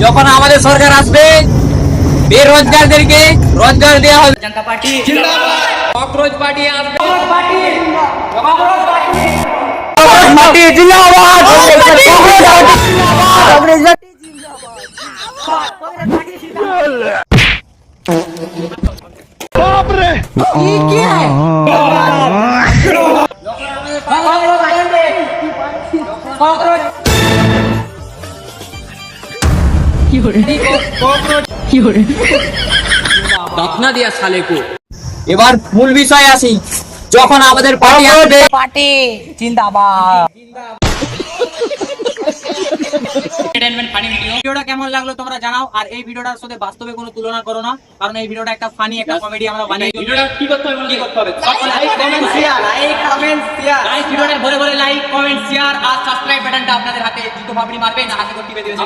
যখন আমাদের সরকার আসবে বেরোজগারদেরকে রোজগার দেওয়া হবে। জনতা পার্টি জিন্দাবাদ। ককরোচ পার্টি আসবে। ককরোচ পার্টি জিন্দাবাদ। ককরোচ পার্টি জিন্দাবাদ। बाप रे ये क्या है दफना दिया साले को। এবার মূল বিষয় আসি, যখন আমাদের পার্টি আসবে পার্টি জিন্দাবাদ। ভিডিওটা কেমন লাগলো তোমরা জানাও, আর এই ভিডিওটার সাথে বাস্তবে কোনো তুলনা করো না, কারণ এই ভিডিওটা একটা ফানি একটা কমেডি আমরা বানাই। ভিডিওটা কি করতে হবে লাইক কমেন্ট শেয়ার, গাইস ভিডিওটা ভরে ভরে লাইক কমেন্ট শেয়ার আর সাবস্ক্রাইব বাটনটা আপনাদের হাতে, জুতো ভাবড়ি মারবে না হাতে টিপে দিবেন।